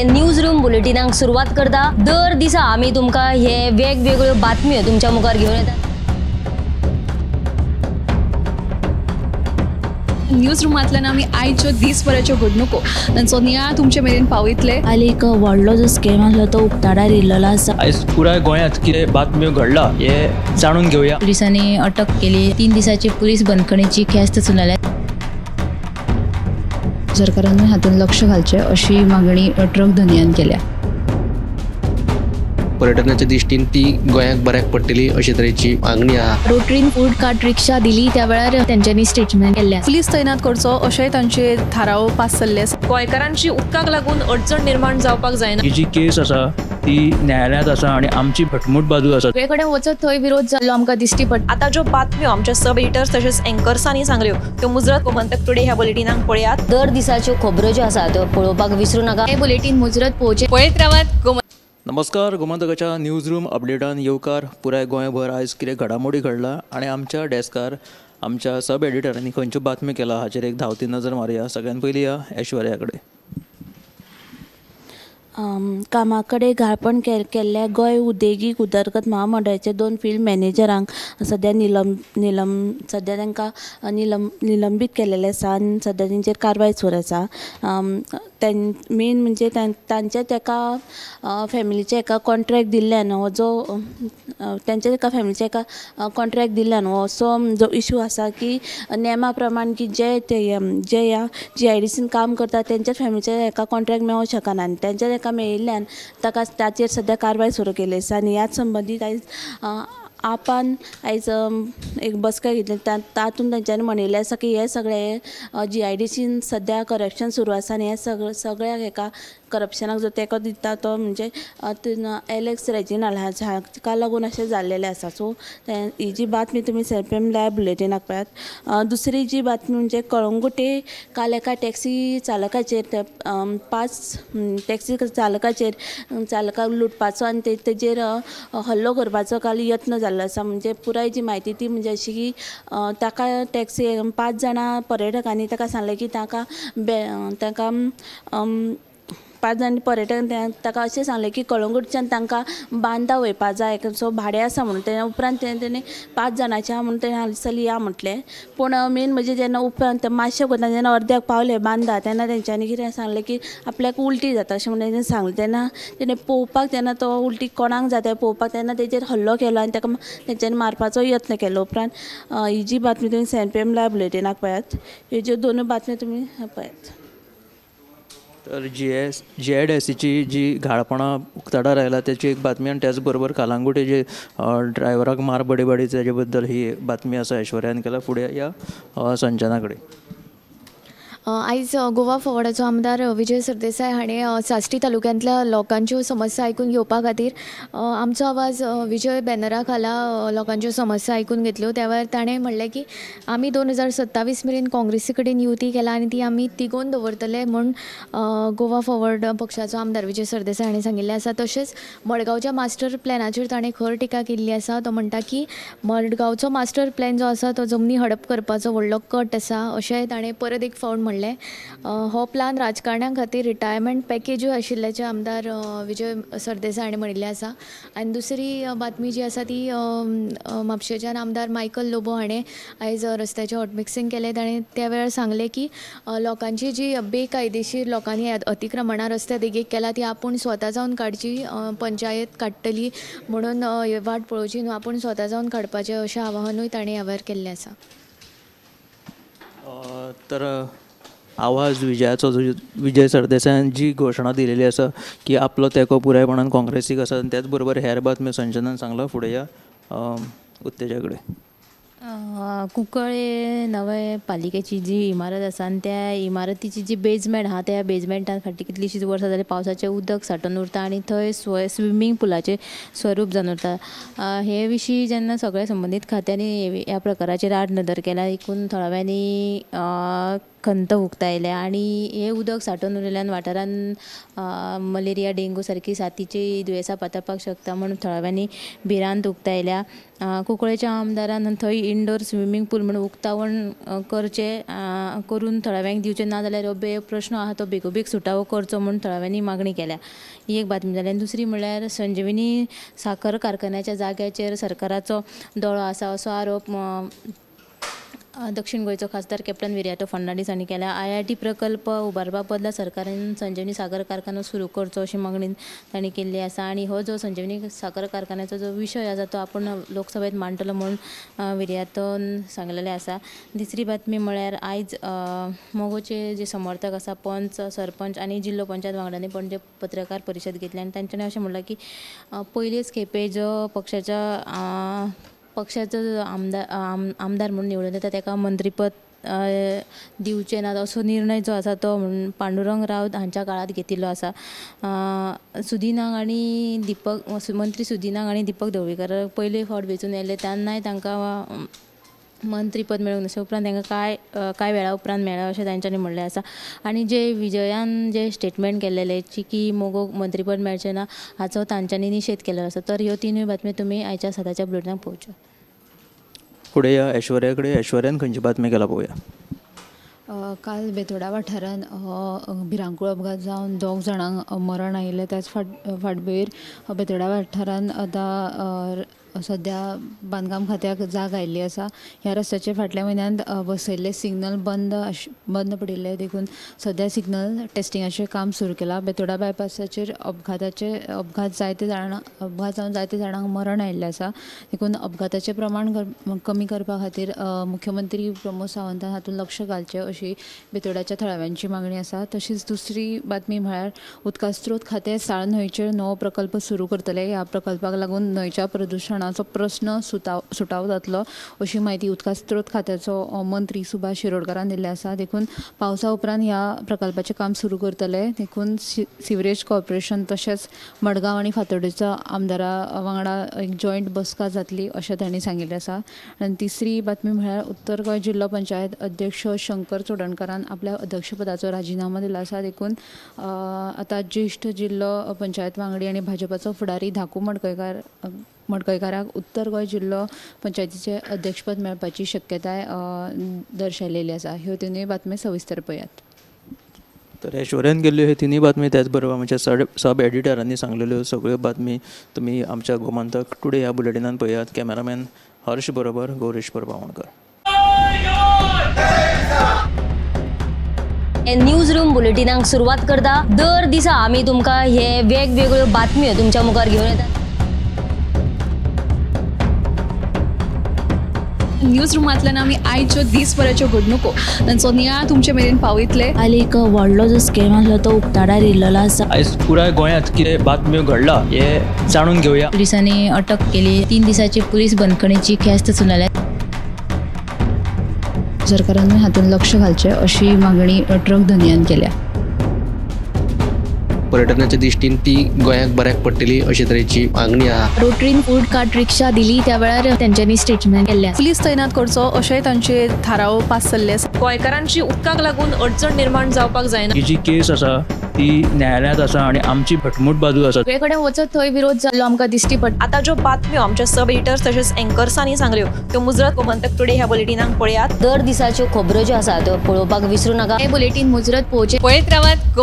News room बुलेटिनाक सुरुवात करता। दर दिसा आम्ही तुमका हे वेगवेगळ्यो बातम्यो तुमच्या मुखार घेऊन येतात। न्यूज रूमांतल्यान आमी आयच्यो दिसभराच्यो घडणुको तांचो नियाळ तुमचे मेरेन पावयतले। हालीं एक व्हडलो जो स्कॅम आसलो तो उक्ताडार येयल्लो आसा। आयज पुराय गोंयांत कितें बातम्यो घडला हे जाणून घेवया। पुलिसांनी अटक केली। 3 दिसाची पुलीस बंदखणीची ख्यास्त सुनायल्या। सरकारान हातूंत लक्ष घालचें अशी मागणी ट्रक धन्यान केल्या। पर्यटनाच्या दृश्टीन ती गोंयांक बऱ्याक पडटली अशे तरेची मागणी आहा। रोटरीन फूड कार्ट रिक्षा दिली त्या वेळार त्यांच्यानी स्टेटमेंट केल्ले। पुलीस तैनात करचो अशें तांचे थाराव पास जाल्ले। गोंयकारांची उदकाक लागून अडचण निर्माण जावपाक जायना। ही जी केस आसा ती न्यायालयांत आसा आणि आमची भटमूट बाजू आसा। सगळे कडेन वचत थंय विरोध जाल्लो आमकां दिसती पडटा। आता ज्यो बातम्यो आमच्या सब एडिटर्स तशेंच एंकर्सांनी सांगल्यो त्यो मुजरत गोमंतक टुडे ह्या बुलेटिनाक पळयात। दर दिसाच्यो खबरो ज्यो आसा त्यो पळोवपाक विसरू नका। हे बुलेटिन मुजरत पळयत रावात। नमस्कार, गोमंतकाच्या न्यूज रूम अपडेटान येवकार। पुराय गोंयभर आयज कितें घडामोडी घडला आणि आमच्या डेस्कार आमच्या सब एडिटरांनी खंयच्यो बातम्यो केला हाचेर एक धांवती नजर मारया। सगळ्यात पयली या ऐश्वर्या कडेन। कामा कडेन घाळपण केल्ल्या गोंय उद्देगीक उदरगत महामंडळाचे 2 फील्ड मॅनेजरांक सध्या सध्या तांकां निलंबीत केलेले आसा आनी सध्या तांचेर कारवाय सुरू आसा। मेन म्हणजे तांचे ताका फॅमिलीचे एका कॉन्ट्रॅक्ट दिल्ल्यान हो जो तांचे एका फॅमिलीचे एका कॉन्ट्रॅक्ट दिल्ल्यान हो असो जो इशू आसा की नेमा प्रमाण की जे ह्या GIDCन काम करतात तेंच्याच फॅमिलीचे एका कॉन्ट्रॅक्ट मेळूंक शकना आनी तेंच्या एका मेळिल्ल्यान ताका ताचेर सध्या कारवाय सुरू केली आसा। आनी ह्याच संबंदीत आयज आपण आयज एक बसका घेतली तातूंत तांच्यांनी म्हणिल्लें आसा की हे सगळे GIDCन सध्या करप्शन सुरू आसा आनी हे सगळ्याक एका करप्शनाक जो तेंको दिता तो म्हणजे एलेक्स रेजिनाल्ड हाका लागून अशें जाल्लेलें आसा। सो ही जी बातमी तुमी SPM लायव्ह बुलेटिनाक पळयात। दुसरी जी बातमी म्हणजे कळंगुटे काल एका टॅक्सी चालकाचेर 5 टॅक्सी चालकाक लुटपाचो आनी तेजेर हल्लो करपाचो काल यत्न जाल्लो आसा। म्हणजे पुराय जी म्हायती ती म्हणजे अशी की ताका टॅक्सी 5 जाणां पर्यटकांनी ताका सांगलें की ताका 5 जाण पर्यटक ताका अशें सांगलें की कळंगूटच्यान तांकां बांदा वयपा जाय सो भाडें आसा म्हणून तेन्ना उपरांत तेणें 5 जाणांचें आहा म्हणून तेणें हालींसर या म्हटलें। पूण मेन म्हणजे जेन्ना उपरांत मातशें वता जेन्ना अर्द्याक पावले बांदा तेन्ना तेंच्यांनी कितें सांगलें की आपल्याक उलटी जाता अशें म्हणून तेणें सांगलें। तेन्ना तेणें पळोवपाक तेन्ना तो उलटी कोणाक जाता पळोवपाक तेन्ना तेजेर हल्लो केलो आनी ताका तेंच्यांनी मारपाचो यत्न केलो। उपरांत ही जी बातमी तुमी SPM लायव्ह बुलेटिनाक पळयात। ह्यो ज्यो 2 बातम्यो तुमी पळयात। तर GIDCची जी घाळपणां उक्ताडार आयला त्याची एक बातमी आणि त्याच बरोबर कालांगुटे जे ड्रायव्हराक मार बडे तेजे बद्दल ही बातमी आसा ऐश्वर्यान केला। फुडें या संजना कडेन। आयज गोवा फॉरवर्डाचो आमदार विजय सरदेसाय हाणें साश्टी तालुक्यांतल्या लोकांच्यो समस्या आयकून घेवपा खातीर आमचो आवाज विजय बॅनरा खाला लोकांच्यो समस्या आयकून घेतल्यो। त्या वेळार ताणें म्हणलें की आमी 2027 मेरेन काँग्रेसी कडेन युती केला आनी ती आमी तिगोवन दवरतले म्हूण गोवा फॉरवर्ड पक्षाचो आमदार विजय सरदेसाय हाणें सांगिल्लें आसा। तशेंच मडगांवच्या मास्टर प्लॅनाचेर ताणें खर टिका केल्ली आसा। तो म्हणटा की मडगांवचो मास्टर प्लॅन जो आसा तो जमनी हडप करपाचो व्हडलो कट आसा अशेंय ताणें परत एक फावट म्हणलें। हो प्लान राजकारण्यां खातीर रिटायरमेंट पॅकेजूय आशिल्ल्याचें आमदार विजय सरदेसाय हाणें म्हणिल्लें आसा। आनी दुसरी बातमी जी आसा ती म्हापशेच्यान आमदार मायकल लोबो हाणें आयज रस्त्याचें हॉटमिक्सिंग केलें। ताणें त्या वेळार सांगलें की लोकांची जी बेकायदेशीर लोकांनी अतिक्रमणां रस्त्या देगेक केला ती आपूण स्वता जावन काडची, पंचायत काडटली म्हणून वाट पळोवची न्हू, आपूण स्वता जावन काडपाचें अशें आवाहनूय ताणें ह्या वेळार केल्लें आसा। तर आवाज विजयाचो विजय सरदेसायान जी घोशणा दिलेली आसा की आपलो तेंको पुरायपणान काँग्रेसीक आसा त्याच बरोबर हेर बातम्यो संजनान सांगला। फुडें या उत्तेजा कडेन। कुंकळे नवे पालिकेची जी इमारत आसा आनी त्या इमारतीची जी बेजमेंट आहा त्या बेजमेंटान फाटीं कितलींशींच वर्सां जालीं पावसाचें उदक सांठून उरता आनी थंय स्विमींग पुलाचें स्वरूप जावन उरता। हे विशीं जेन्ना सगळ्या संबंदीत खात्यांनी ह्या प्रकाराचेर आड नदर केला एकूण थळाव्यांनी खंत उक्तायल्या आणि हे उदक सांठोवन उरयल्यान वाठारांत मलेरिया डेंगू सारकी साथीची दुयेंसां पातळपाक शकता म्हणून थळाव्यांनी भिरांत उक्तायल्या. कुंकळेच्या आमदारान थंय इंडोर स्विमींग पूल म्हणून उक्तावण करून थळाव्यांक दिवचे ना जाल्यार हो प्रश्न आहा तो बेगोबेग सुटावो करचो म्हणून थळाव्यांनी मागणी केल्या. ही एक बातमी जाली. आनी दुसरी म्हणल्यार संजीवनी साखर कारखान्याच्या जाग्याचेर सरकाराचो दोळो आसा असो आरोप दक्षिण गोंयचो खासदार कॅप्टन विर्याटो फर्नांडीस हांणी केला. IIT प्रकल्प उबारपा बदला सरकारान संजीवनी साखर कारखानो सुरू करचो अशी मागणी तांणी केल्ली आसा. आणि हो जो संजीवनी साखर कारखान्याचो जो विशय आसा तो आपण लोकसभेत मांडटलो म्हणून विर्याटोन सांगलेलें आसा. तिसरी बातमी म्हळ्यार आयज मोगोचे जे समर्थक आसा पंच सरपंच आनी जिल्लो पंचायत वांगड्यांनी पणजे पत्रकार परिशद घेतली आनी तांच्यांनी अशें म्हणलां की पयलेच खेपे जो पक्षाचो आमदार म्हणून निवडून येता ताका मंत्रीपद दिवचें ना असो निर्णय जो आसा तो पांडुरंग रावत हांच्या काळात घेतिल्लो आसा. मंत्री सुदिनाक आनी दीपक ढवळीकर पयले फावट वेंचून येयले तेन्नाय तांकां मंत्रीपद मेळूंक नासलें. उपरांत तांकां कांय वेळा उपरांत मेळ्ळें अशें तांच्यांनी म्हणलें आसा. आनी जे विजयान जे स्टेटमेंट केल्लेलें की मोगोक मंत्रीपद मेळचें ना हाचो तांच्यांनी निशेध केल्लो आसा. तर ह्यो तिनूय बातम्यो तुमी आयच्या सदाच्या बुलेटिनाक पळोवच्यो. फुडें या ऐश्वर्या कडेन. ऐश्वर्यान खंयची बातमी केला पळोवया. काल बेतोडा वाठारांत भिरांकूळ अपघात जावन 2 जाणांक मरण आयिल्लें. त्याच फाटभुंयेर बेतोडा वाठारांत आतां सद्या बांदकाम खात्याक जाग आयिल्ली आसा. ह्या रस्त्याचे फाटल्या म्हयन्यांत बसयल्ले सिग्नल बंद पडिल्ले देखून सद्या सिग्नल टेस्टिंगाचें काम सुरू केलां. बेतोडा बायपासाचेर अपघात जावन जायते जाणांक मरण आयिल्लें आसा. देखून अपघाताचें प्रमाण कमी करपा खातीर मुख्यमंत्री प्रमोद सावंतान हातूंत लक्ष घालचें अशी बेतोड्याच्या थळाव्यांची मागणी आसा. तशीच दुसरी बातमी म्हळ्यार उदका स्त्रोत खातें साळ न्हंयचेर नवो प्रकल्प सुरू करतले. ह्या प्रकल्पाक लागून न्हंयच्या प्रदुशणाचो प्रश्न सुटावो जातलो अशी माहिती उदका स्त्रोत खात्याचो मंत्री सुभाष शिरोडकरान दिल्ली आसा. देखून पावसा उपरांत ह्या प्रकल्पाचें काम सुरू करतले. देखून सिवरेज कॉर्पोरेशन तशेंच मडगांव आनी फातोर्डेच्या आमदारां वांगडा एक जॉयंट बसका जातली अशें तांणी सांगिल्लें आसा. आनी तिसरी बातमी म्हळ्यार उत्तर गोंय जिल्लो पंचायत अध्यक्ष शंकर चोडणकरान आपल्या अध्यक्षपदाचो राजिनामा दिलो आसा. देखून आतां ज्येश्ठ जिल्लो पंचायत वांगडी आनी भाजपाचो फुडारी धाकू मडकयकाराक उत्तर गोंय जिल्लो पंचायतीचें अध्यक्षपद मेळपाची शक्यताय दर्शयलेली आसा. ह्यो तिनूय बातम्यो सविस्तर पळयात. तर ऐश्वर्यान केल्ल्यो हे तिनूय बातमी त्याच बरोबर आमच्या सब एडिटरांनी सांगलेल्यो सगळ्यो बातमी तुमी आमच्या गोमंतक टुडे ह्या बुलेटिनान पळयात. कॅमेरामॅन हर्ष बरोबर गौरीश परबावणकर. न्यूज रूम बुलेटिनाक सुरवात करता. दर दिसा आमी तुमकां हे वेगवेगळ्यो बातम्यो तुमच्या मुखार घेवन येतात. न्यूज रुमांतल्यान आमी आयच्यो दिसभराच्यो घडणुको तांचो नियाळ तुमचे मेरेन पावयतले. काल एक व्हडलो जो स्कॅम आसलो तो उक्ताडार येयल्लो आसा. आयज पुराय गोंयांत कितें बातम्यो घडला हे जाणून घेवया. पुलिसांनी अटक केली. 3 दिसाची पुलीस बंदखणीची ख्यास्त सुनायल्या. सरकारान हातूंत लक्ष घालचें अशी मागणी ट्रक धनियान केल्या. पर्यटनाच्या दिश्टीन ती गोंयाक बऱ्याक पडटली अशे तरेची मागणी आहा. रोटरीन फूड कार्ट रिक्षा दिली त्या वेळार तेंच्यांनी स्टेटमेंट केल्लें. पुलीस तैनात करचो अशेय तांचे थाराव पास जाल्ले आसा. गोंयकारांची उदकाक लागून अडचण निर्माण जावपाक जायना. ही जी केस आसा ती न्यायालयांत आसा आनी आमची भटमूट बाजू आसा. सगळे कडेन वचत थंय विरोध जाल्लो आमकां दिश्टी पडटा. आता ज्यो बातम्यो आमच्या सब एडिटर्स तशेंच एंकर्सांनी सांगल्यो त्यो मुजरत गोमंतक टुडे ह्या बुलेटिनाक पळयात. दर दिसाच्यो खबरो ज्यो आसा त्यो पळोवपाक विसरूं नाका. हे बुलेटिन मुजरत पळोवचें. पळयत रावात.